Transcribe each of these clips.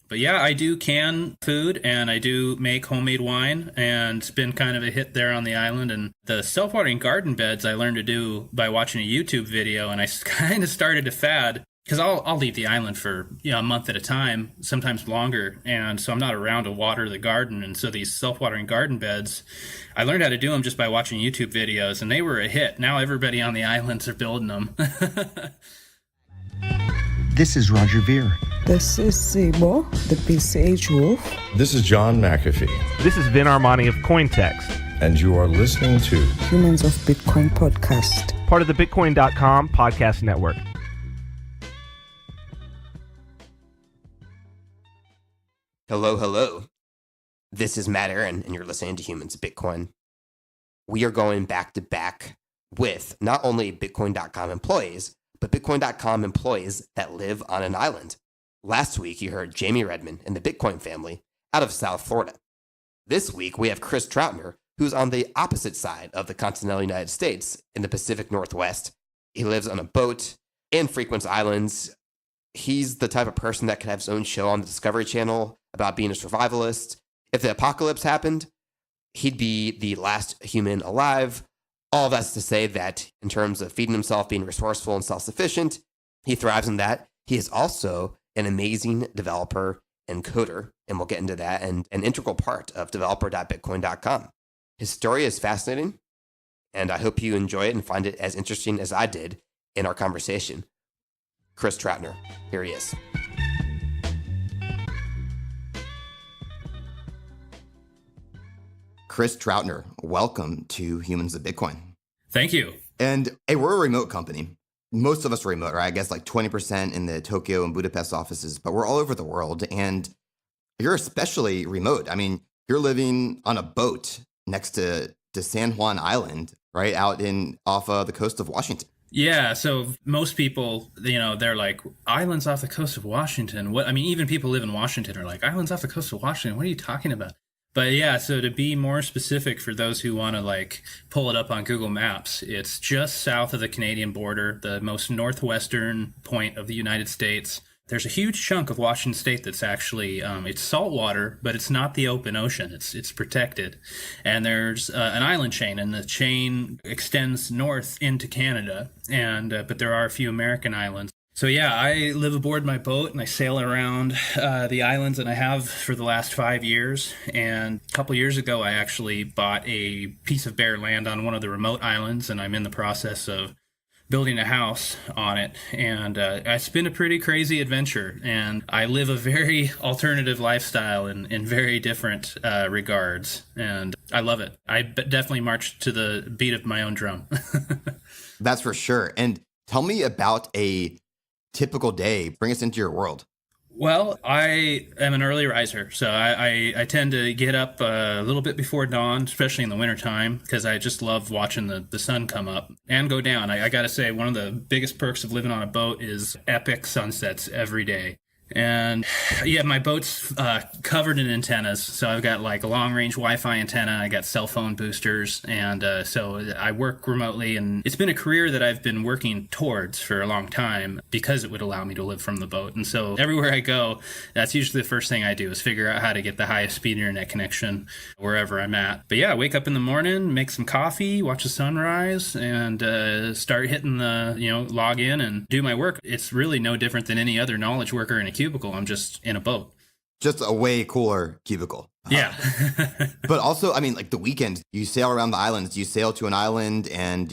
But yeah, I do can food and I do make homemade wine, and it's been kind of a hit there on the island. And the self-watering garden beds I learned to do by watching a YouTube video, and I kind of started to fad because I'll leave the island for a month at a time, sometimes longer, and so I'm not around to water the garden. And so these self-watering garden beds, I learned how to do them just by watching YouTube videos, and they were a hit. Now everybody on the islands are building them. This is Roger Veer. This is Sebo, the PCH Wolf. This is John McAfee. This is Vin Armani of Cointext. And you are listening to Humans of Bitcoin podcast. Part of the Bitcoin.com podcast network. Hello, hello. This is Matt Aaron, and you're listening to Humans of Bitcoin. We are going back to back with not only Bitcoin.com employees, but Bitcoin.com employees that live on an island. Last week, you heard Jamie Redmond and the Bitcoin family out of South Florida. This week, we have Chris Troutner, who's on the opposite side of the continental United States in the Pacific Northwest. He lives on a boat and frequents islands. He's the type of person that could have his own show on the Discovery Channel about being a survivalist. If the apocalypse happened, he'd be the last human alive. All that's to say that in terms of feeding himself, being resourceful and self-sufficient, he thrives in that. He is also an amazing developer and coder, and we'll get into that, and an integral part of developer.bitcoin.com. His story is fascinating, and I hope you enjoy it and find it as interesting as I did in our conversation. Chris Troutner, here he is. Chris Troutner, welcome to Humans of Bitcoin. Thank you. And hey, we're a remote company. Most of us are remote, right? I guess like 20% in the Tokyo and Budapest offices, but we're all over the world. And you're especially remote. I mean, you're living on a boat next to San Juan Island, right? Out off the coast of Washington. Yeah, so most people, they're like, islands off the coast of Washington. What? I mean, even people who live in Washington are like, islands off the coast of Washington? What are you talking about? But yeah, so to be more specific for those who want to pull it up on Google Maps, it's just south of the Canadian border, the most northwestern point of the United States. There's a huge chunk of Washington state that's actually, it's saltwater, but it's not the open ocean. It's protected. And there's an island chain, and the chain extends north into Canada. And but there are a few American islands. So yeah, I live aboard my boat and I sail around the islands, and I have for the last 5 years. And a couple years ago, I actually bought a piece of bare land on one of the remote islands, and I'm in the process of building a house on it. And it's been a pretty crazy adventure, and I live a very alternative lifestyle in very different regards, and I love it. I definitely march to the beat of my own drum. That's for sure. And tell me about a typical day. Bring us into your world. Well, I am an early riser, so I tend to get up a little bit before dawn, especially in the wintertime, because I just love watching the sun come up and go down. I got to say, one of the biggest perks of living on a boat is epic sunsets every day. And yeah, my boat's covered in antennas. So I've got a long-range Wi-Fi antenna. I got cell phone boosters. And so I work remotely. And it's been a career that I've been working towards for a long time because it would allow me to live from the boat. And so everywhere I go, that's usually the first thing I do is figure out how to get the highest speed internet connection wherever I'm at. But yeah, I wake up in the morning, make some coffee, watch the sunrise, and start hitting log in and do my work. It's really no different than any other knowledge worker in a cubicle. I'm just in a boat. Just a way cooler cubicle. Yeah. But also, I mean, the weekend, you sail around the islands. You sail to an island and,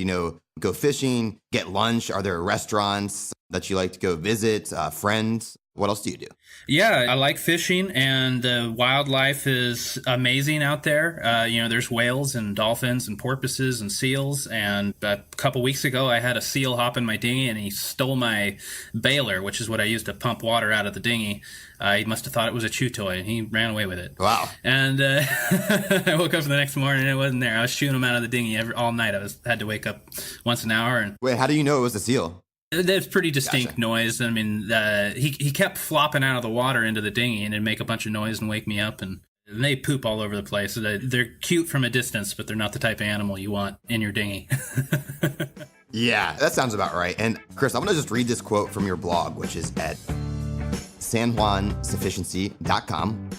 go fishing, get lunch. Are there restaurants that you like to go visit, friends? What else do you do? Yeah, I like fishing, and the wildlife is amazing out there. There's whales and dolphins and porpoises and seals. And a couple weeks ago, I had a seal hop in my dinghy, and he stole my baler, which is what I use to pump water out of the dinghy. He must have thought it was a chew toy, and he ran away with it. Wow. And I woke up the next morning, and it wasn't there. I was shooting him out of the dinghy all night. Had to wake up once an hour. And wait, how do you know it was a seal? There's pretty distinct Gotcha. noise. I mean, he kept flopping out of the water into the dinghy, and it'd make a bunch of noise and wake me up. And they poop all over the place. They're cute from a distance, but they're not the type of animal you want in your dinghy. Yeah, that sounds about right. And Chris, I'm going to just read this quote from your blog, which is at sanjuansufficiency.com.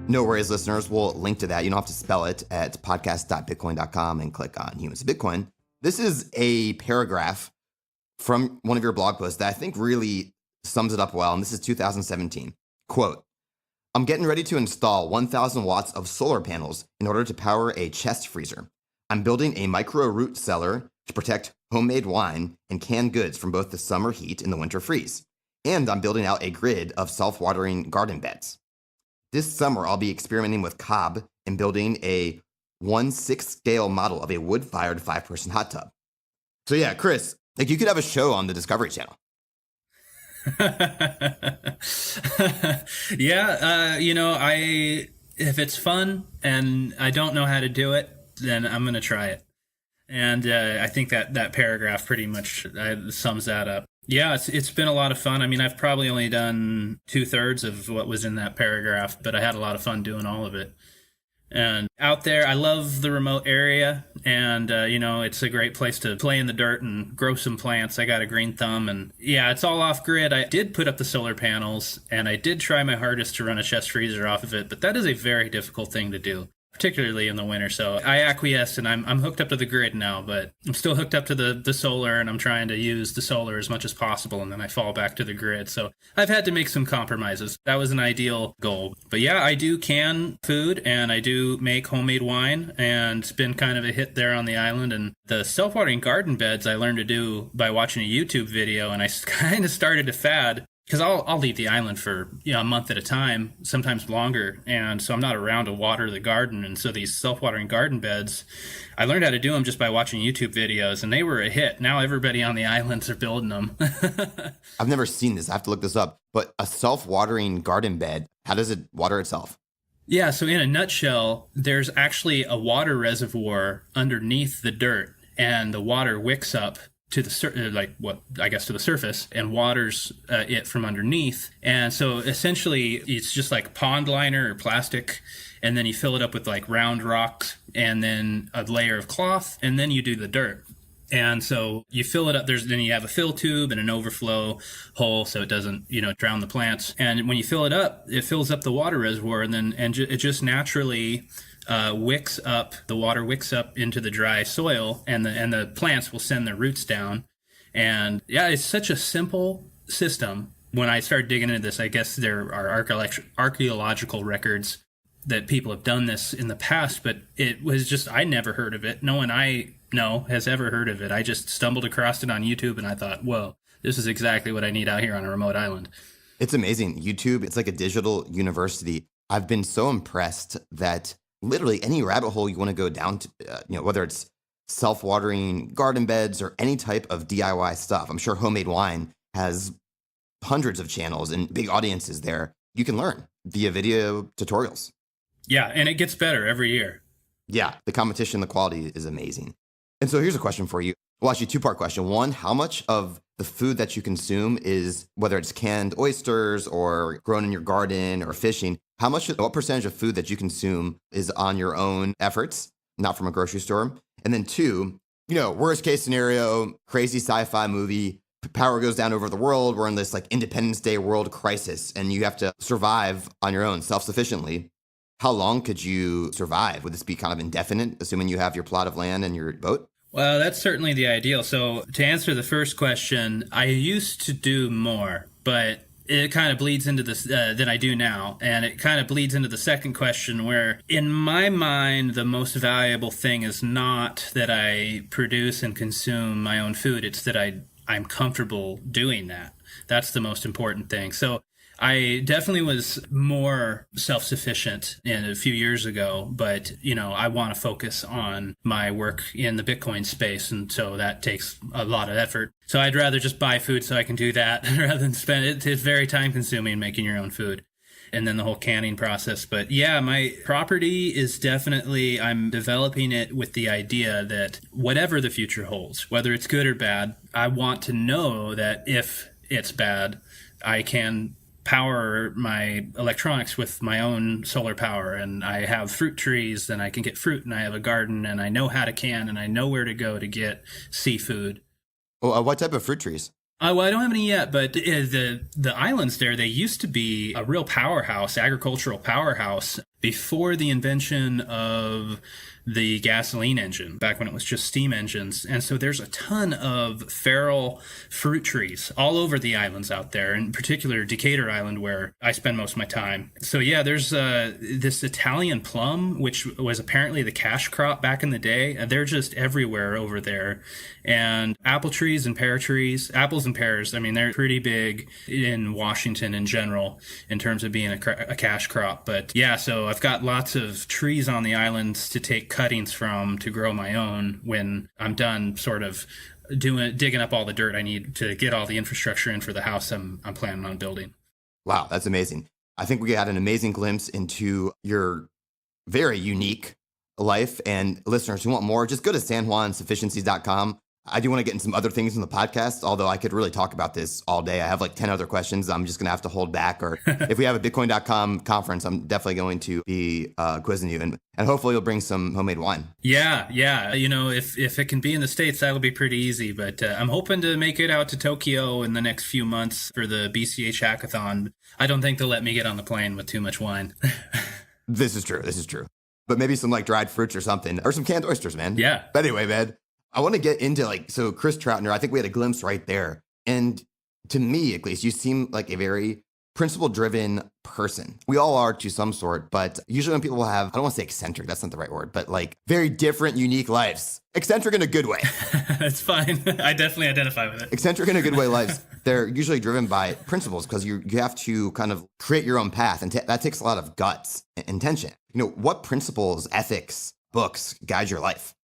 No worries, listeners. We'll link to that. You don't have to spell it at podcast.bitcoin.com and click on Humans of Bitcoin. This is a paragraph from one of your blog posts that I think really sums it up well. And this is 2017. Quote, I'm getting ready to install 1,000 watts of solar panels in order to power a chest freezer. I'm building a micro root cellar to protect homemade wine and canned goods from both the summer heat and the winter freeze. And I'm building out a grid of self-watering garden beds. This summer, I'll be experimenting with cob and building a 1/6 scale model of a wood-fired 5-person hot tub. So yeah, Chris, like you could have a show on the Discovery Channel. Yeah, if it's fun and I don't know how to do it, then I'm going to try it. And I think that paragraph pretty much sums that up. Yeah, it's been a lot of fun. I mean, I've probably only done 2/3 of what was in that paragraph, but I had a lot of fun doing all of it. And out there, I love the remote area, and, it's a great place to play in the dirt and grow some plants. I got a green thumb, and yeah, it's all off grid. I did put up the solar panels, and I did try my hardest to run a chest freezer off of it, but that is a very difficult thing to do, particularly in the winter. So I acquiesced, and I'm hooked up to the grid now, but I'm still hooked up to the solar, and I'm trying to use the solar as much as possible, and then I fall back to the grid. So I've had to make some compromises. That was an ideal goal. But yeah, I do can food, and I do make homemade wine, and it's been kind of a hit there on the island. And the self-watering garden beds I learned to do by watching a YouTube video, and I kind of started to fad. Because I'll leave the island for a month at a time, sometimes longer, and so I'm not around to water the garden. And so these self-watering garden beds, I learned how to do them just by watching YouTube videos, and they were a hit. Now everybody on the islands are building them. I've never seen this. I have to look this up. But a self-watering garden bed, how does it water itself? Yeah, so in a nutshell, there's actually a water reservoir underneath the dirt, and the water wicks up to the to the surface and waters it from underneath. And so essentially it's just like pond liner or plastic, and then you fill it up with like round rocks and then a layer of cloth, and then you do the dirt. And so you fill it up. Then you have a fill tube and an overflow hole so it doesn't, drown the plants. And when you fill it up, it fills up the water reservoir, and then it just naturally wicks up. The water wicks up into the dry soil, and the plants will send their roots down. And yeah, it's such a simple system. When I started digging into this, I guess there are archaeological records that people have done this in the past, but it was just, I never heard of it. No one I know has ever heard of it. I just stumbled across it on YouTube, and I thought, whoa, this is exactly what I need out here on a remote island. It's amazing. YouTube, it's like a digital university. I've been so impressed that literally any rabbit hole you want to go down to, whether it's self-watering garden beds or any type of DIY stuff. I'm sure Homemade Wine has hundreds of channels and big audiences there. You can learn via video tutorials. Yeah, and it gets better every year. Yeah, the competition, the quality is amazing. And so here's a question for you. Well, actually, two-part question. One, how much of the food that you consume is, whether it's canned oysters or grown in your garden or fishing, what percentage of food that you consume is on your own efforts, not from a grocery store? And then two, worst case scenario, crazy sci-fi movie, power goes down over the world. We're in this like Independence Day world crisis, and you have to survive on your own self-sufficiently. How long could you survive? Would this be kind of indefinite, assuming you have your plot of land and your boat? Well, that's certainly the ideal. So to answer the first question, I used to do more, but it kind of bleeds into this than I do now. And it kind of bleeds into the second question, where in my mind, the most valuable thing is not that I produce and consume my own food. It's that I'm comfortable doing that. That's the most important thing. So I definitely was more self-sufficient a few years ago, but, I want to focus on my work in the Bitcoin space, and so that takes a lot of effort. So I'd rather just buy food so I can do that rather than spend it. It's very time-consuming making your own food, and then the whole canning process. But yeah, my property is definitely, I'm developing it with the idea that whatever the future holds, whether it's good or bad, I want to know that if it's bad, I can power my electronics with my own solar power, and I have fruit trees, then I can get fruit, and I have a garden, and I know how to can, and I know where to go to get seafood. Well, what type of fruit trees? Well, I don't have any yet, but the islands there, they used to be a real powerhouse, agricultural powerhouse, before the invention of the gasoline engine, back when it was just steam engines. And so there's a ton of feral fruit trees all over the islands out there, in particular Decatur Island, where I spend most of my time. So yeah, there's this Italian plum, which was apparently the cash crop back in the day. They're just everywhere over there. And apple trees and pear trees, apples and pears, I mean, they're pretty big in Washington in general in terms of being a cash crop. But yeah, so I've got lots of trees on the islands to take cuttings from to grow my own when I'm done sort of digging up all the dirt I need to get all the infrastructure in for the house I'm planning on building. Wow, that's amazing. I think we got an amazing glimpse into your very unique life. And listeners who want more, just go to sanjuansufficiencies.com. I do want to get into some other things in the podcast, although I could really talk about this all day. I have like 10 other questions I'm just going to have to hold back. Or if we have a Bitcoin.com conference, I'm definitely going to be quizzing you. And hopefully you'll bring some homemade wine. Yeah. You know, if it can be in the States, that'll be pretty easy. But I'm hoping to make it out to Tokyo in the next few months for the BCH hackathon. I don't think they'll let me get on the plane with too much wine. This is true. But maybe some like dried fruits or something, or some canned oysters, man. Yeah. But anyway, man, I want to get into so Chris Troutner, I think we had a glimpse right there. And to me, at least, you seem like a very principle-driven person. We all are to some sort, but usually when people have, I don't want to say eccentric, that's not the right word, but like very different, unique lives. Eccentric in a good way. That's fine. I definitely identify with it. Eccentric in a good way lives. They're usually driven by principles because you have to kind of create your own path. And that takes a lot of guts and intention. You know, what principles, ethics, books guide your life?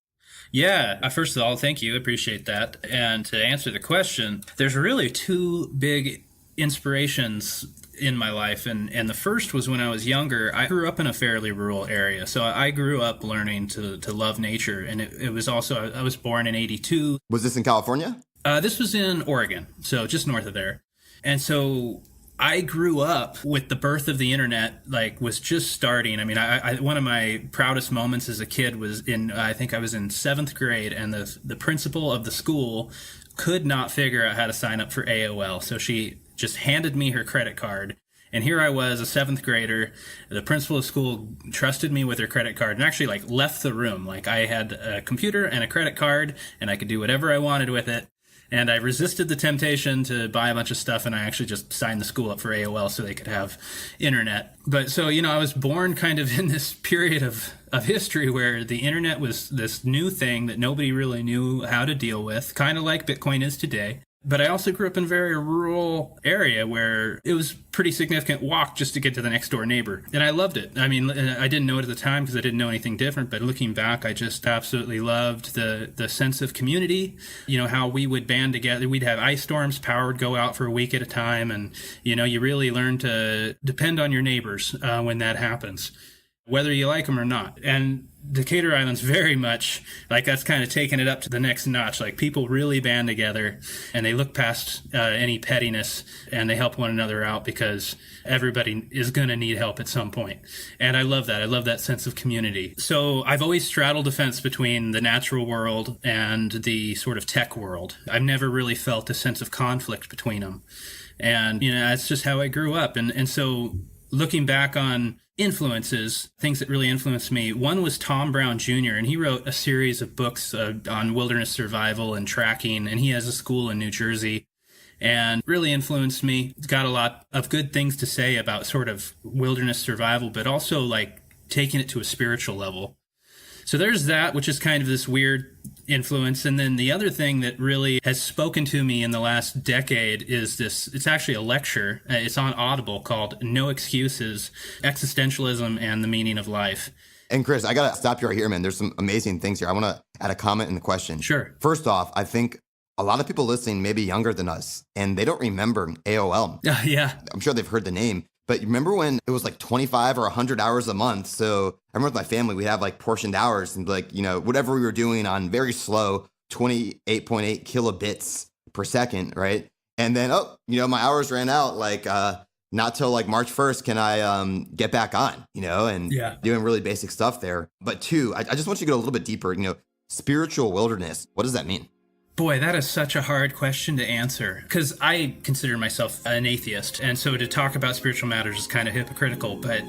Yeah. First of all, thank you. Appreciate that. And to answer the question, there's really two big inspirations in my life. And the first was when I was younger. I grew up in a fairly rural area. So I grew up learning to love nature. And it was also, I was born in 82. Was this in California? This was in Oregon, so just north of there. And so I grew up with the birth of the internet, was just starting. I mean, I one of my proudest moments as a kid was I think I was in 7th grade, and the principal of the school could not figure out how to sign up for AOL. So she just handed me her credit card. And here I was, a 7th grader. The principal of school trusted me with her credit card and actually left the room. I had a computer and a credit card, and I could do whatever I wanted with it. And I resisted the temptation to buy a bunch of stuff, and I actually just signed the school up for AOL so they could have internet. But so, I was born kind of in this period of history where the internet was this new thing that nobody really knew how to deal with, kind of like Bitcoin is today. But I also grew up in a very rural area where it was pretty significant walk just to get to the next door neighbor. And I loved it. I mean, I didn't know it at the time because I didn't know anything different. But looking back, I just absolutely loved the sense of community, how we would band together. We'd have ice storms, power would go out for a week at a time. And, you really learn to depend on your neighbors when that happens, whether you like them or not. And Decatur Island's very much that's kind of taking it up to the next notch. People really band together and they look past any pettiness and they help one another out because everybody is going to need help at some point. And I love that. I love that sense of community. So I've always straddled the fence between the natural world and the sort of tech world. I've never really felt a sense of conflict between them. And, that's just how I grew up. And so looking back on influences, things that really influenced me, one was Tom Brown Jr., and he wrote a series of books on wilderness survival and tracking, and he has a school in New Jersey, and really influenced me. He's got a lot of good things to say about sort of wilderness survival, but also taking it to a spiritual level. So there's that, which is kind of this weird influence. And then the other thing that really has spoken to me in the last decade is this. It's actually a lecture. It's on Audible called No Excuses, Existentialism and the Meaning of Life. And Chris, I got to stop you right here, man. There's some amazing things here. I want to add a comment and a question. Sure. First off, I think a lot of people listening may be younger than us, and they don't remember AOL. Yeah. I'm sure they've heard the name. But remember when it was 25 or 100 hours a month? So I remember with my family, we'd have portioned hours and whatever we were doing on very slow 28.8 kilobits per second, right? And then, my hours ran out not till March 1st can I get back on, and doing really basic stuff there. But two, I just want you to go a little bit deeper, spiritual wilderness. What does that mean? Boy, that is such a hard question to answer because I consider myself an atheist. And so to talk about spiritual matters is kind of hypocritical, but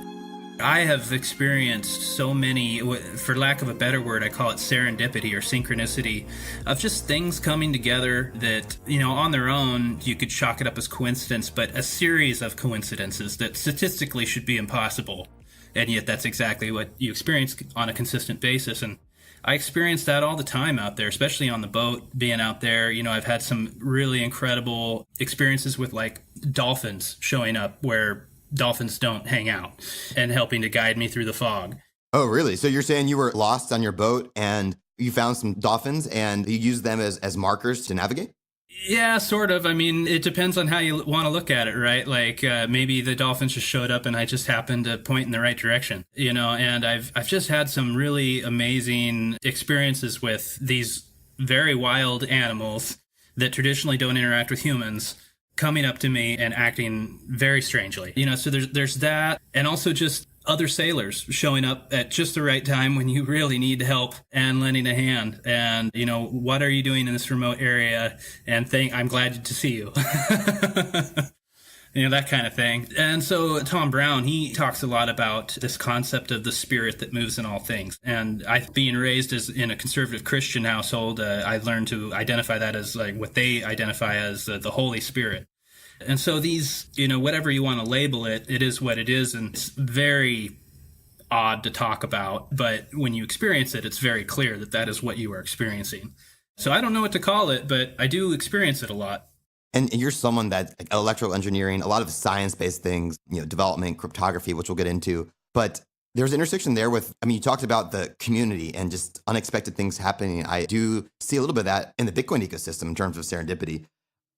I have experienced so many, for lack of a better word, I call it serendipity or synchronicity, of just things coming together that, on their own, you could chalk it up as coincidence, but a series of coincidences that statistically should be impossible. And yet that's exactly what you experience on a consistent basis. And I experience that all the time out there, especially on the boat, being out there. I've had some really incredible experiences with like dolphins showing up where dolphins don't hang out and helping to guide me through the fog. Oh, really? So you're saying you were lost on your boat and you found some dolphins and you used them as markers to navigate? Yeah, sort of. I mean, it depends on how you want to look at it, right? Like maybe the dolphins just showed up and I just happened to point in the right direction, and I've just had some really amazing experiences with these very wild animals that traditionally don't interact with humans coming up to me and acting very strangely. So there's that, and also just other sailors showing up at just the right time when you really need help and lending a hand. And, what are you doing in this remote area? And I'm glad to see you. That kind of thing. And so Tom Brown, he talks a lot about this concept of the spirit that moves in all things. And being raised in a conservative Christian household, I learned to identify that as like what they identify as the Holy Spirit. And so these, whatever you want to label it, it is what it is. And it's very odd to talk about. But when you experience it, it's very clear that that is what you are experiencing. So I don't know what to call it, but I do experience it a lot. And you're someone that electrical engineering, a lot of science-based things, development, cryptography, which we'll get into. But there's an intersection there with, you talked about the community and just unexpected things happening. I do see a little bit of that in the Bitcoin ecosystem in terms of serendipity.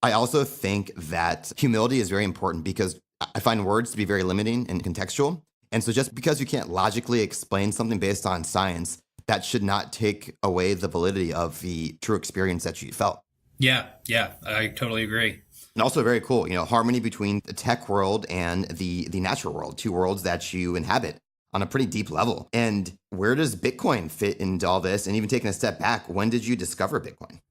I also think that humility is very important because I find words to be very limiting and contextual. And so just because you can't logically explain something based on science, that should not take away the validity of the true experience that you felt. Yeah, I totally agree. And also very cool, harmony between the tech world and the natural world, two worlds that you inhabit on a pretty deep level. And where does Bitcoin fit into all this? And even taking a step back, when did you discover Bitcoin?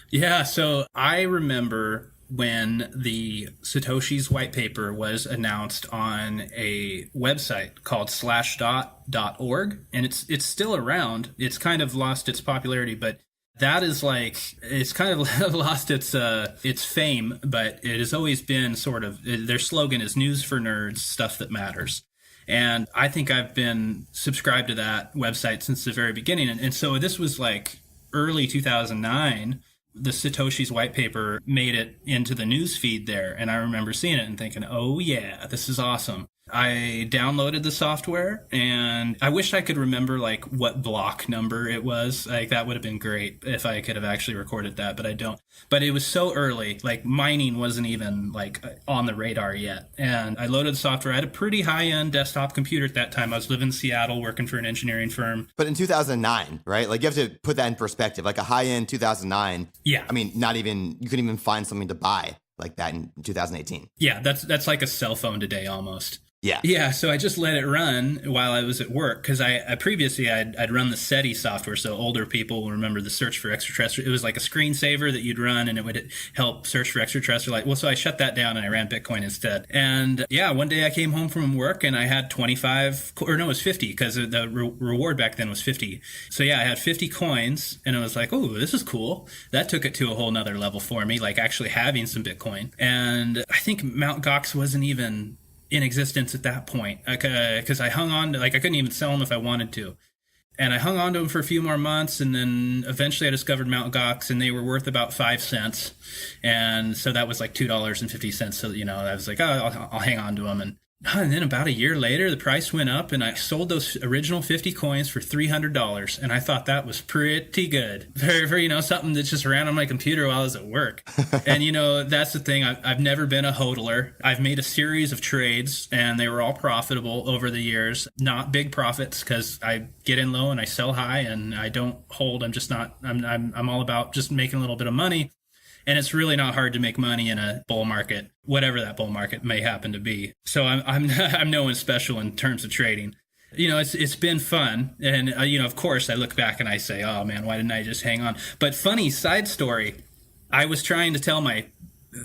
Yeah, so I remember when the Satoshi's white paper was announced on a website called /dot.org, and it's still around. It's kind of lost its popularity, but that is it's kind of lost its fame, but it has always been sort of, their slogan is news for nerds, stuff that matters. And I think I've been subscribed to that website since the very beginning. And so this was like early 2009. The Satoshi's white paper made it into the news feed there. And I remember seeing it and thinking, oh yeah, this is awesome. I downloaded the software and I wish I could remember like what block number it was. Like that would have been great if I could have actually recorded that, but I don't. But it was so early, like mining wasn't even like on the radar yet. And I loaded the software. I had a pretty high-end desktop computer at that time. I was living in Seattle working for an engineering firm. But in 2009, right? Like you have to put that in perspective, like a high-end 2009. Yeah. You couldn't even find something to buy like that in 2018. Yeah, that's like a cell phone today almost. Yeah. So I just let it run while I was at work because I previously I'd run the SETI software, so older people will remember the search for extraterrestrial. It was like a screensaver that you'd run and it would help search for extraterrestrial. So I shut that down and I ran Bitcoin instead. And yeah, one day I came home from work and I had it was 50 because the reward back then was 50. So yeah, I had 50 coins and I was like, oh, this is cool. That took it to a whole nother level for me, like actually having some Bitcoin. And I think Mt. Gox wasn't even in existence at that point because I hung on to, I couldn't even sell them if I wanted to. And I hung on to them for a few more months, and then eventually I discovered Mt. Gox, and they were worth about 5 cents. And so that was like $2.50. So, I was like, oh, I'll hang on to them. And then about a year later, the price went up, and I sold those original 50 coins for $300. And I thought that was pretty good for something that just ran on my computer while I was at work. And, that's the thing. I've never been a hodler. I've made a series of trades, and they were all profitable over the years. Not big profits because I get in low and I sell high, and I don't hold. I'm all about just making a little bit of money. And it's really not hard to make money in a bull market, whatever that bull market may happen to be. So I'm no one special in terms of trading. It's been fun. And, of course, I look back and I say, oh, man, why didn't I just hang on? But funny side story, I was trying to tell my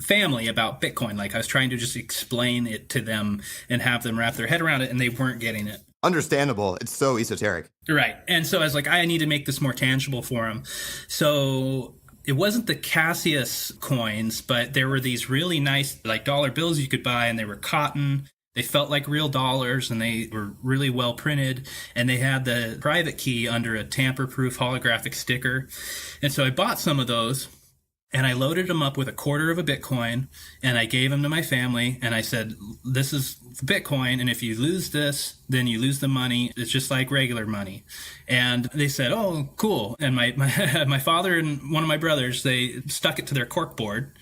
family about Bitcoin. Like, I was trying to just explain it to them and have them wrap their head around it, and they weren't getting it. Understandable. It's so esoteric. Right. And so I was like, I need to make this more tangible for them. So it wasn't the Cassius coins, but there were these really nice like dollar bills you could buy, and they were cotton. They felt like real dollars, and they were really well printed, and they had the private key under a tamper-proof holographic sticker. And so I bought some of those, and I loaded them up with a quarter of a Bitcoin, and I gave them to my family, and I said, this is Bitcoin, and if you lose this, then you lose the money. It's just like regular money. And they said, oh, cool. And my father and one of my brothers, they stuck it to their corkboard,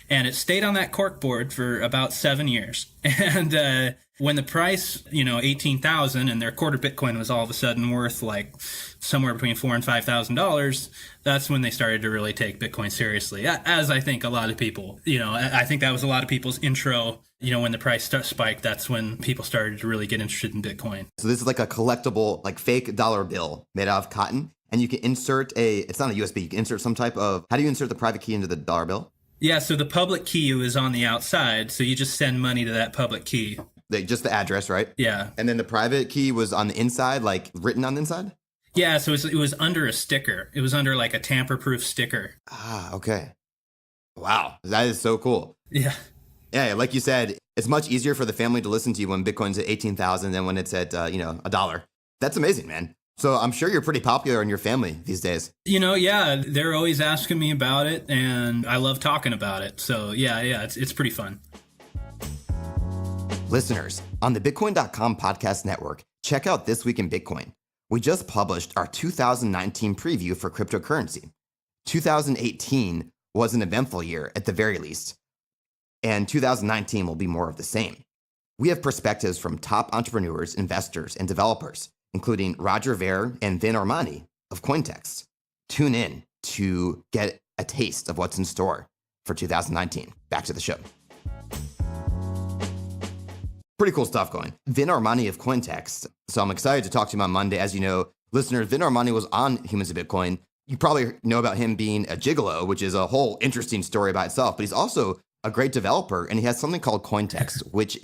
and it stayed on that corkboard for about 7 years. And when the price, 18,000, and their quarter Bitcoin was all of a sudden worth like somewhere between $4,000 and $5,000, that's when they started to really take Bitcoin seriously. As I think a lot of people, I think that was a lot of people's intro. When the price spiked, that's when people started to really get interested in Bitcoin. So this is like a collectible, like fake dollar bill made out of cotton. And you can insert it's not a USB, you can insert some type of, how do you insert the private key into the dollar bill? Yeah, so the public key is on the outside, so you just send money to that public key. Just the address, right? Yeah. And then the private key was on the inside, like written on the inside? Yeah, so it was under a sticker. It was under like a tamper-proof sticker. Ah, okay. Wow, that is so cool. Yeah. Yeah, like you said, it's much easier for the family to listen to you when Bitcoin's at 18,000 than when it's at, $1. That's amazing, man. So I'm sure you're pretty popular in your family these days. Yeah, they're always asking me about it, and I love talking about it. So yeah, it's pretty fun. Listeners, on the Bitcoin.com podcast network, check out This Week in Bitcoin. We just published our 2019 preview for cryptocurrency. 2018 was an eventful year at the very least, and 2019 will be more of the same. We have perspectives from top entrepreneurs, investors, and developers, including Roger Ver and Vin Armani of Cointext. Tune in to get a taste of what's in store for 2019. Back to the show. Pretty cool stuff going. Vin Armani of Cointext. So I'm excited to talk to him on Monday. As you know, listeners, Vin Armani was on Humans of Bitcoin. You probably know about him being a gigolo, which is a whole interesting story by itself, but he's also a great developer, and he has something called Cointext, which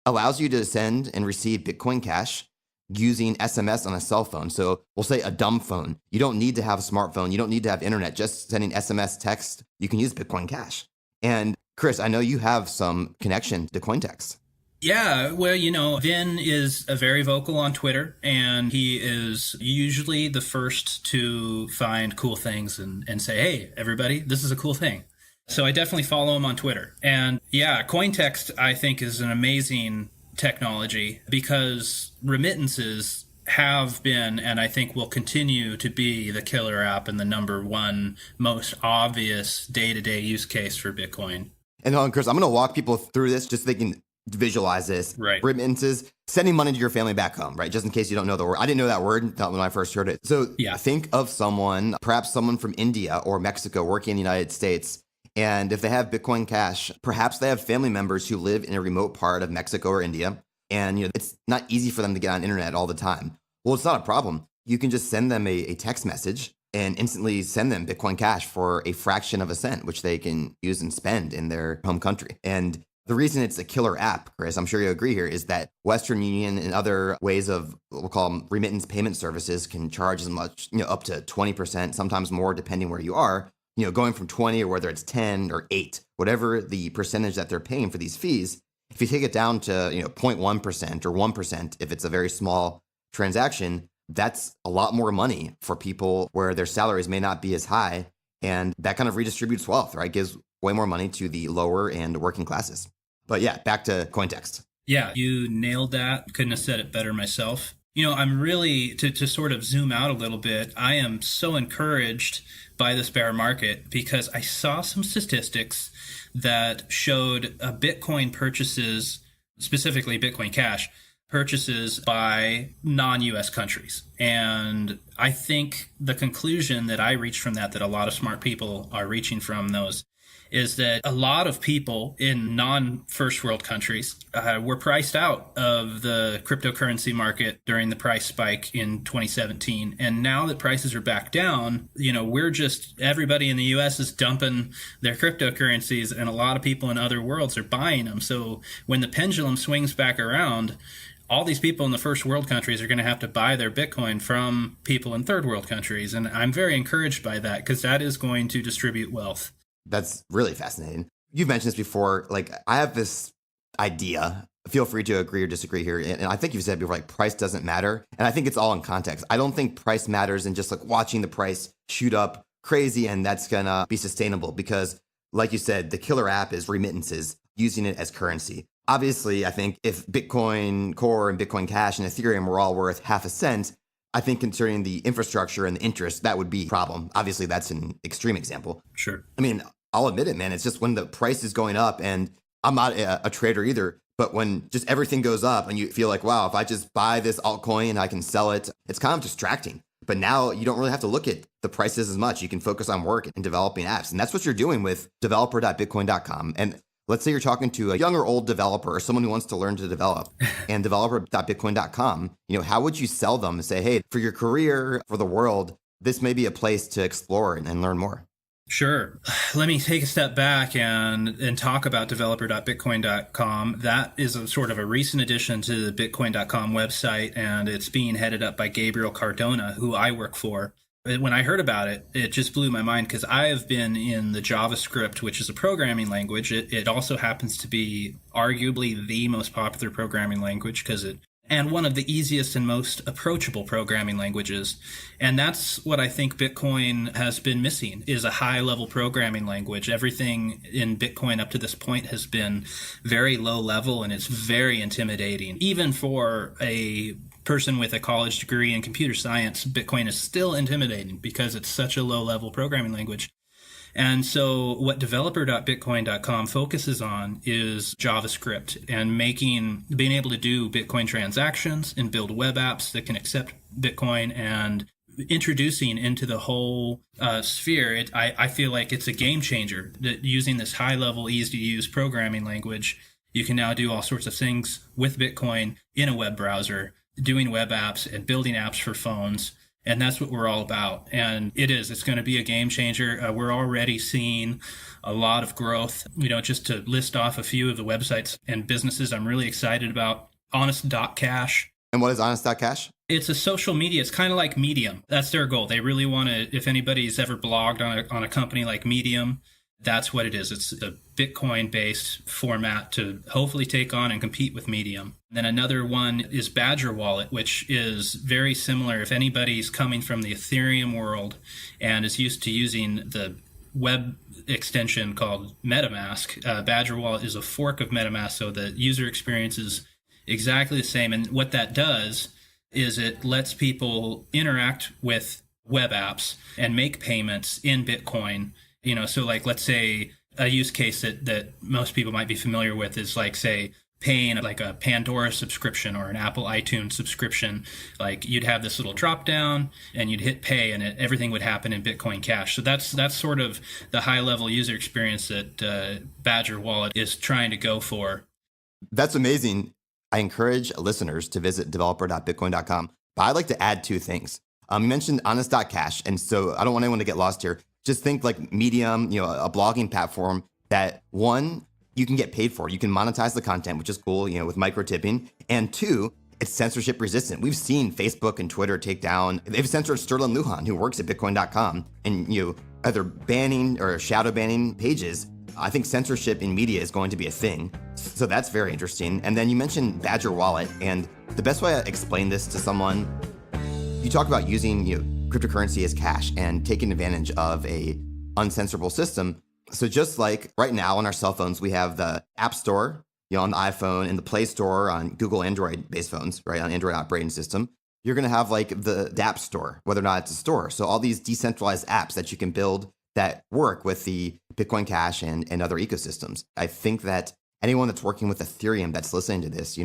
allows you to send and receive Bitcoin Cash using SMS on a cell phone. So we'll say a dumb phone. You don't need to have a smartphone. You don't need to have internet. Just sending SMS text, you can use Bitcoin Cash. And Chris, I know you have some connection to Cointext. Yeah, well, Vin is very vocal on Twitter, and he is usually the first to find cool things and say, hey, everybody, this is a cool thing. So I definitely follow him on Twitter. And yeah, Cointext, I think, is an amazing technology because remittances have been, and I think will continue to be, the killer app and the number one most obvious day-to-day use case for Bitcoin. And Chris, I'm going to walk people through this just so they can visualize this. Right. Remittances, sending money to your family back home, right? Just in case you don't know the word. I didn't know that word when I first heard it. So yeah. Think of someone, perhaps someone from India or Mexico working in the United States. And if they have Bitcoin Cash, perhaps they have family members who live in a remote part of Mexico or India. And it's not easy for them to get on internet all the time. Well, it's not a problem. You can just send them a text message and instantly send them Bitcoin Cash for a fraction of a cent, which they can use and spend in their home country. And the reason it's a killer app, Chris, I'm sure you agree here, is that Western Union and other ways of what we'll call them remittance payment services can charge as much, up to 20%, sometimes more, depending where you are, going from 20 or whether it's 10 or 8, whatever the percentage that they're paying for these fees. If you take it down to, 0.1% or 1%, if it's a very small transaction, that's a lot more money for people where their salaries may not be as high. And that kind of redistributes wealth, right? Gives way more money to the lower and working classes. But yeah, back to Cointext. Yeah, you nailed that. Couldn't have said it better myself. I'm really, to sort of zoom out a little bit, I am so encouraged by this bear market because I saw some statistics that showed Bitcoin purchases, specifically Bitcoin Cash, purchases by non-US countries. And I think the conclusion that I reached from that a lot of smart people are reaching from those, is that a lot of people in non-first world countries were priced out of the cryptocurrency market during the price spike in 2017. And now that prices are back down, everybody in the US is dumping their cryptocurrencies, and a lot of people in other worlds are buying them. So when the pendulum swings back around, all these people in the first world countries are going to have to buy their Bitcoin from people in third world countries. And I'm very encouraged by that, because that is going to distribute wealth. That's really fascinating. You've mentioned this before. Like, I have this idea. Feel free to agree or disagree here. And I think you've said before, like, price doesn't matter. And I think it's all in context. I don't think price matters in just like watching the price shoot up crazy and that's going to be sustainable, because like you said, the killer app is remittances, using it as currency. Obviously, I think if Bitcoin Core and Bitcoin Cash and Ethereum were all worth half a cent, I think considering the infrastructure and the interest, that would be a problem. Obviously, that's an extreme example. Sure. I mean, I'll admit it, man. It's just when the price is going up, and I'm not a trader either, but when just everything goes up and you feel like, wow, if I just buy this altcoin, I can sell it, it's kind of distracting. But now you don't really have to look at the prices as much. You can focus on work and developing apps. And that's what you're doing with developer.bitcoin.com. And let's say you're talking to a young or old developer or someone who wants to learn to develop, and developer.bitcoin.com, how would you sell them and say, hey, for your career, for the world, this may be a place to explore and learn more? Sure. Let me take a step back and talk about developer.bitcoin.com. That is a sort of a recent addition to the Bitcoin.com website, and it's being headed up by Gabriel Cardona, who I work for. When I heard about it, it just blew my mind, because I have been in the JavaScript, which is a programming language. It also happens to be arguably the most popular programming language, and one of the easiest and most approachable programming languages. And that's what I think Bitcoin has been missing, is a high-level programming language. Everything in Bitcoin up to this point has been very low level, and it's very intimidating. Even for a person with a college degree in computer science, Bitcoin is still intimidating because it's such a low-level programming language. And so what developer.bitcoin.com focuses on is JavaScript and being able to do Bitcoin transactions and build web apps that can accept Bitcoin, and introducing into the whole sphere. I feel like it's a game changer that using this high-level, easy-to-use programming language, you can now do all sorts of things with Bitcoin in a web browser, doing web apps and building apps for phones. And that's what we're all about. And it's going to be a game changer. We're already seeing a lot of growth. Just to list off a few of the websites and businesses I'm really excited about: Honest.cash. And what is Honest.cash? It's a social media. It's kind of like Medium. That's their goal. They really want to, if anybody's ever blogged on a company like Medium, that's what it is. It's a Bitcoin-based format to hopefully take on and compete with Medium. Then another one is Badger Wallet, which is very similar. If anybody's coming from the Ethereum world and is used to using the web extension called MetaMask, Badger Wallet is a fork of MetaMask, so the user experience is exactly the same. And what that does is it lets people interact with web apps and make payments in Bitcoin. So like, let's say a use case that most people might be familiar with is like, say, paying like a Pandora subscription or an Apple iTunes subscription. Like, you'd have this little drop down and you'd hit pay, and everything would happen in Bitcoin Cash. So that's sort of the high level user experience that Badger Wallet is trying to go for. That's amazing. I encourage listeners to visit developer.bitcoin.com. But I'd like to add two things. You mentioned Honest.cash, and so I don't want anyone to get lost here. Just think like Medium, a blogging platform that, one, you can get paid for. You can monetize the content, which is cool, with micro tipping. And two, it's censorship resistant. We've seen Facebook and Twitter take down, they've censored Sterling Lujan, who works at Bitcoin.com, and either banning or shadow banning pages. I think censorship in media is going to be a thing. So that's very interesting. And then you mentioned Badger Wallet, and the best way I explain this to someone, you talk about using cryptocurrency as cash and taking advantage of a uncensorable system. So just like right now on our cell phones, we have the App Store, on the iPhone, and the Play Store on Google Android-based phones, right, on Android operating system. You're going to have like the App Store, whether or not it's a store. So all these decentralized apps that you can build that work with the Bitcoin Cash and other ecosystems. I think that anyone that's working with Ethereum that's listening to this,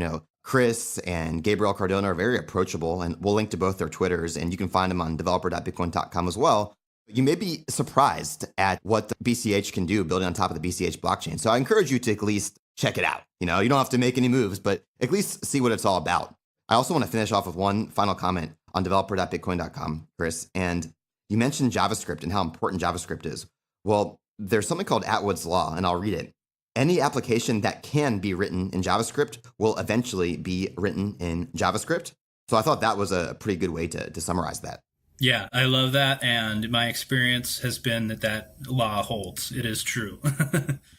Chris and Gabriel Cardona are very approachable, and we'll link to both their Twitters, and you can find them on developer.bitcoin.com as well. You may be surprised at what the BCH can do building on top of the BCH blockchain. So I encourage you to at least check it out. You don't have to make any moves, but at least see what it's all about. I also want to finish off with one final comment on developer.bitcoin.com, Chris. And you mentioned JavaScript and how important JavaScript is. Well, there's something called Atwood's Law, and I'll read it. Any application that can be written in JavaScript will eventually be written in JavaScript. So I thought that was a pretty good way to summarize that. Yeah, I love that. And my experience has been that law holds. It is true.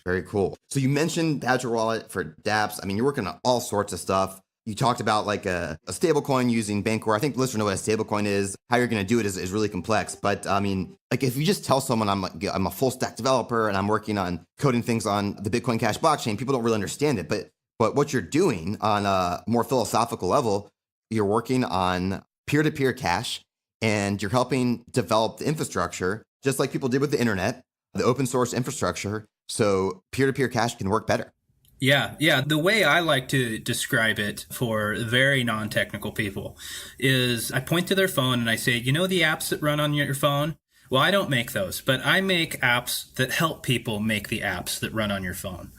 Very cool. So you mentioned Badger Wallet for dApps. I mean, you're working on all sorts of stuff. You talked about like a stablecoin using Bancor. I think listeners know what a stablecoin is. How you're going to do it is really complex. But I mean, like if you just tell someone I'm a full stack developer and I'm working on coding things on the Bitcoin Cash blockchain, people don't really understand it. But what you're doing on a more philosophical level, you're working on peer-to-peer cash and you're helping develop the infrastructure, just like people did with the internet, the open source infrastructure, so peer-to-peer cash can work better. Yeah. The way I like to describe it for very non-technical people is I point to their phone and I say, the apps that run on your phone? Well, I don't make those, but I make apps that help people make the apps that run on your phone.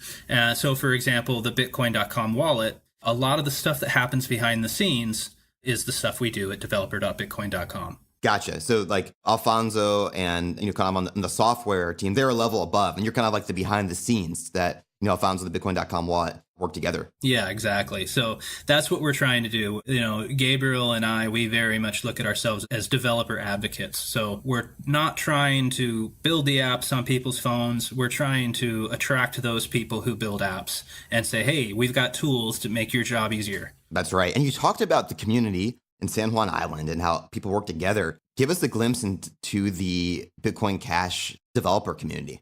So, for example, the Bitcoin.com wallet, a lot of the stuff that happens behind the scenes is the stuff we do at developer.bitcoin.com. Gotcha. So like Alfonso and kind of on the software team, they're a level above, and you're kind of like the behind the scenes that Alfonso, the Bitcoin.com wallet work together. Yeah, exactly. So that's what we're trying to do. Gabriel and I, we very much look at ourselves as developer advocates. So we're not trying to build the apps on people's phones. We're trying to attract those people who build apps and say, hey, we've got tools to make your job easier. That's right. And you talked about the community in San Juan Island and how people work together. Give us a glimpse into the Bitcoin Cash developer community.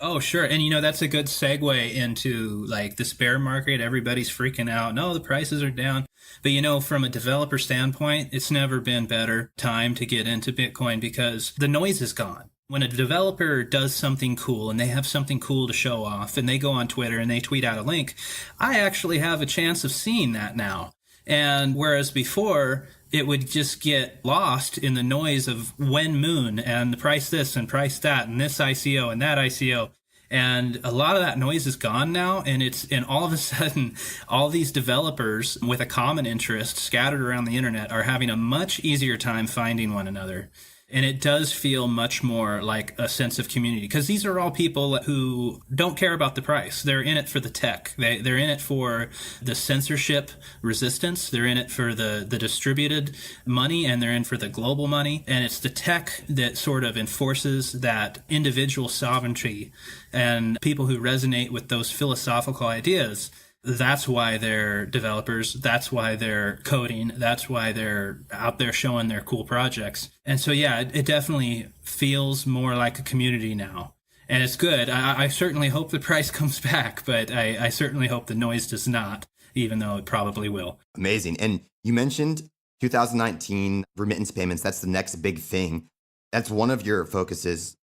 Oh, sure. And, that's a good segue into like this bear market. Everybody's freaking out. No, the prices are down. But, from a developer standpoint, it's never been better time to get into Bitcoin because the noise is gone. When a developer does something cool and they have something cool to show off and they go on Twitter and they tweet out a link, I actually have a chance of seeing that now. And whereas before, it would just get lost in the noise of when moon and the price this and price that and this ICO and that ICO. And a lot of that noise is gone now. And all of a sudden, all these developers with a common interest scattered around the internet are having a much easier time finding one another. And it does feel much more like a sense of community because these are all people who don't care about the price. They're in it for the tech. They're in it for the censorship resistance. They're in it for the distributed money, and they're in for the global money. And it's the tech that sort of enforces that individual sovereignty, and people who resonate with those philosophical ideas. That's why they're developers. That's why they're coding. That's why they're out there showing their cool projects. And so, yeah, it definitely feels more like a community now. And it's good. I certainly hope the price comes back, but I certainly hope the noise does not, even though it probably will. Amazing. And you mentioned 2019 remittance payments. That's the next big thing. That's one of your focuses.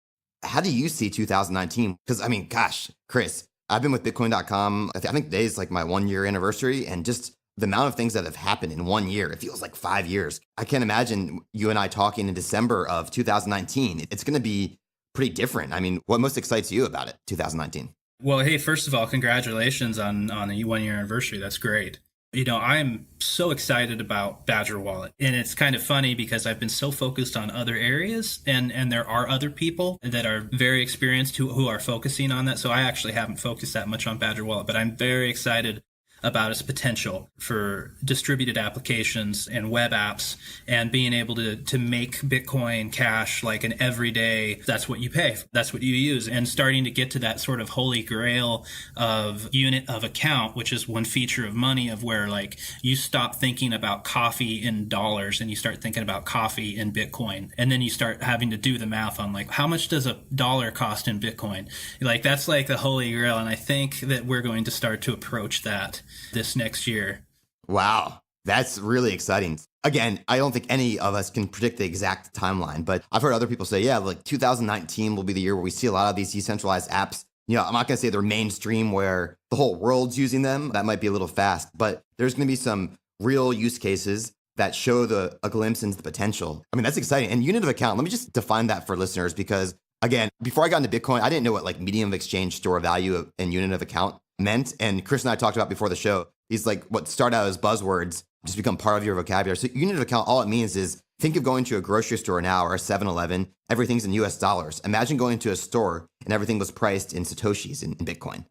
How do you see 2019? Because, gosh, Chris, I've been with Bitcoin.com. I think today's like my 1 year anniversary, and just the amount of things that have happened in 1 year, it feels like 5 years. I can't imagine you and I talking in December of 2019. It's going to be pretty different. What most excites you about it, 2019? Well, hey, first of all, congratulations on the 1 year anniversary. That's great. I'm so excited about Badger Wallet. And it's kind of funny because I've been so focused on other areas, and there are other people that are very experienced who are focusing on that. So I actually haven't focused that much on Badger Wallet, but I'm very excited about its potential for distributed applications and web apps, and being able to make Bitcoin Cash like an everyday, that's what you pay, that's what you use, and starting to get to that sort of holy grail of unit of account, which is one feature of money, of where like you stop thinking about coffee in dollars and you start thinking about coffee in Bitcoin. And then you start having to do the math on like, how much does a dollar cost in Bitcoin? Like that's like the holy grail. And I think that we're going to start to approach that this next year. Wow, that's really exciting. Again, I don't think any of us can predict the exact timeline, but I've heard other people say, yeah, like 2019 will be the year where we see a lot of these decentralized apps. I'm not going to say they're mainstream where the whole world's using them. That might be a little fast, but there's going to be some real use cases that show a glimpse into the potential. I mean, that's exciting. And unit of account, let me just define that for listeners, because again, before I got into Bitcoin, I didn't know what like medium of exchange, store of value, and unit of account meant. And Chris and I talked about before the show, these like what start out as buzzwords just become part of your vocabulary. So unit of account, all it means is think of going to a grocery store now or a 7-Eleven, everything's in US dollars. Imagine going to a store and everything was priced in Satoshis in Bitcoin.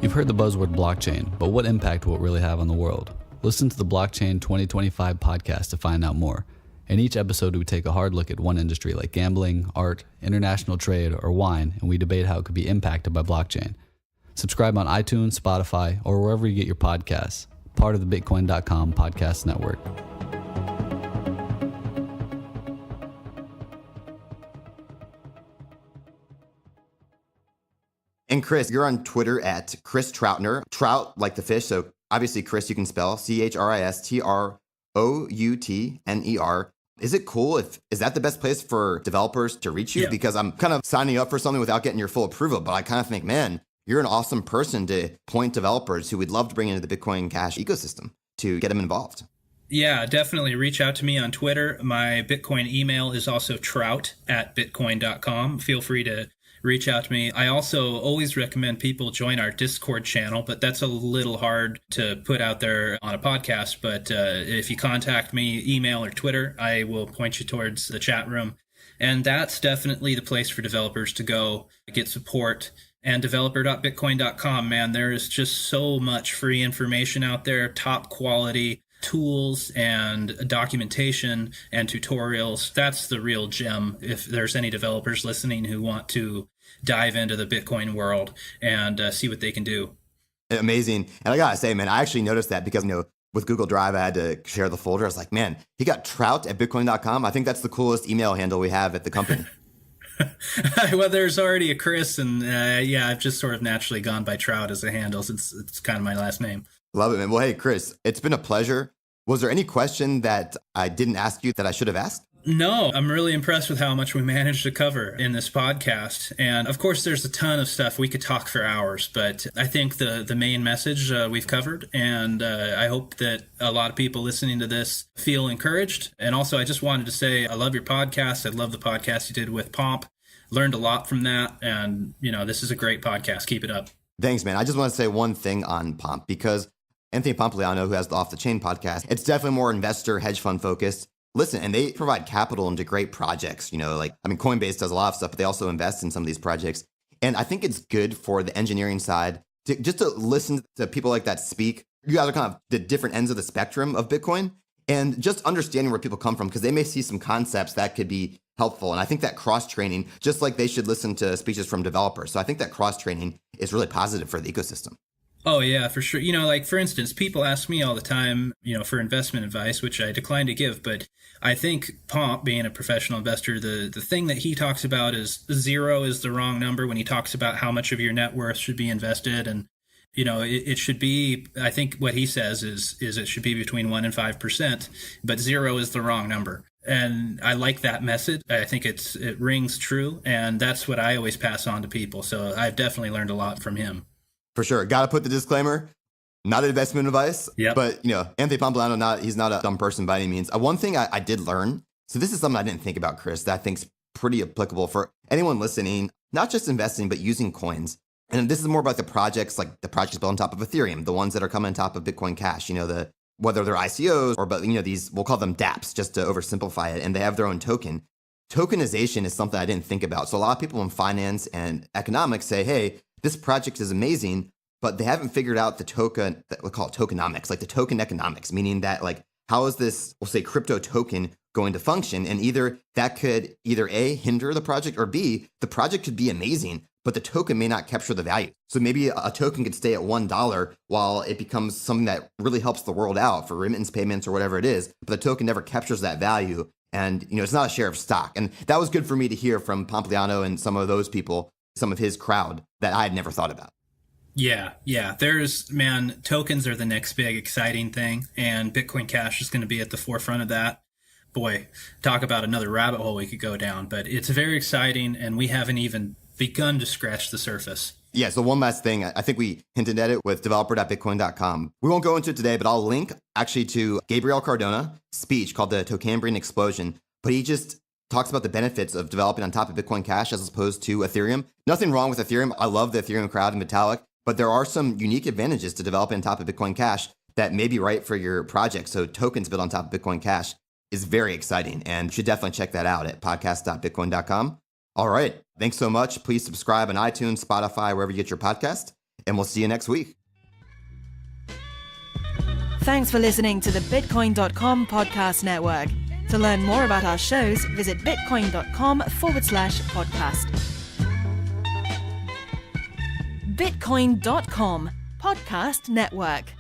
You've heard the buzzword blockchain, but what impact will it really have on the world? Listen to the Blockchain 2025 podcast to find out more. In each episode, we take a hard look at one industry like gambling, art, international trade, or wine, and we debate how it could be impacted by blockchain. Subscribe on iTunes, Spotify, or wherever you get your podcasts. Part of the Bitcoin.com podcast network. And Chris, you're on Twitter at Chris Troutner. Trout, like the fish. So obviously, Chris, you can spell ChrisTroutner. Is it cool is that the best place for developers to reach you? Yeah. Because I'm kind of signing up for something without getting your full approval, but I kind of think, man, you're an awesome person to point developers who we'd love to bring into the Bitcoin Cash ecosystem to get them involved. Yeah, definitely reach out to me on Twitter. My Bitcoin email is also trout@Bitcoin.com. Feel free to reach out to me. I also always recommend people join our Discord channel, but that's a little hard to put out there on a podcast. But if you contact me, email or Twitter, I will point you towards the chat room. And that's definitely the place for developers to go get support. And developer.bitcoin.com, man, there is just so much free information out there, top quality tools and documentation and tutorials. That's the real gem if there's any developers listening who want to dive into the Bitcoin world and see what they can do. Amazing. And I gotta say, man, I actually noticed that because, with Google Drive, I had to share the folder. I was like, man, he got Trout at Bitcoin.com. I think that's the coolest email handle we have at the company. Well, there's already a Chris, and I've just sort of naturally gone by Trout as a handle since it's kind of my last name. Love it, man. Well, hey, Chris, it's been a pleasure. Was there any question that I didn't ask you that I should have asked? No, I'm really impressed with how much we managed to cover in this podcast. And of course, there's a ton of stuff. We could talk for hours, but I think the main message we've covered. And I hope that a lot of people listening to this feel encouraged. And also, I just wanted to say, I love your podcast. I love the podcast you did with Pomp. Learned a lot from that. And, this is a great podcast. Keep it up. Thanks, man. I just want to say one thing on Pomp, because Anthony Pompliano, who has the Off the Chain podcast, it's definitely more investor hedge fund focused. Listen, and they provide capital into great projects. Coinbase does a lot of stuff, but they also invest in some of these projects. And I think it's good for the engineering side just to listen to people like that speak. You guys are kind of the different ends of the spectrum of Bitcoin, and just understanding where people come from, because they may see some concepts that could be helpful. And I think that cross-training, just like they should listen to speeches from developers. So I think that cross-training is really positive for the ecosystem. Oh, yeah, for sure. For instance, people ask me all the time, for investment advice, which I decline to give. But I think Pomp, being a professional investor, the thing that he talks about is 0 is the wrong number when he talks about how much of your net worth should be invested. And, it should be, I think what he says is it should be between 1% and 5%, but 0 is the wrong number. And I like that message. I think it rings true. And that's what I always pass on to people. So I've definitely learned a lot from him. For sure. Got to put the disclaimer, not investment advice. Yep. But, Anthony Pompliano, he's not a dumb person by any means. One thing I did learn, so this is something I didn't think about, Chris, that I think's pretty applicable for anyone listening, not just investing, but using coins. And this is more about the projects, like the projects built on top of Ethereum, the ones that are coming on top of Bitcoin Cash, whether they're ICOs or, these, we'll call them dApps just to oversimplify it, and they have their own token. Tokenization is something I didn't think about. So a lot of people in finance and economics say, hey, this project is amazing, but they haven't figured out the token, that we'll call it tokenomics, like the token economics, meaning that how is this, we'll say crypto token going to function? And either that could A, hinder the project, or B, the project could be amazing, but the token may not capture the value. So maybe a token could stay at $1 while it becomes something that really helps the world out for remittance payments or whatever it is, but the token never captures that value. And, it's not a share of stock. And that was good for me to hear from Pompliano and some of those people, some of his crowd that I had never thought about. Yeah. Tokens are the next big exciting thing, and Bitcoin Cash is going to be at the forefront of that. Boy, talk about another rabbit hole we could go down, but it's very exciting, and we haven't even begun to scratch the surface. Yeah, so one last thing. I think we hinted at it with developer.bitcoin.com. We won't go into it today, but I'll link actually to Gabriel Cardona's speech called the Tocambrian Explosion. But he just talks about the benefits of developing on top of Bitcoin Cash as opposed to Ethereum. Nothing wrong with Ethereum. I love the Ethereum crowd and Vitalik, but there are some unique advantages to developing on top of Bitcoin Cash that may be right for your project. So tokens built on top of Bitcoin Cash is very exciting, and you should definitely check that out at podcast.bitcoin.com. All right. Thanks so much. Please subscribe on iTunes, Spotify, wherever you get your podcast, and we'll see you next week. Thanks for listening to the Bitcoin.com podcast network. To learn more about our shows, visit bitcoin.com/podcast. Bitcoin.com podcast network.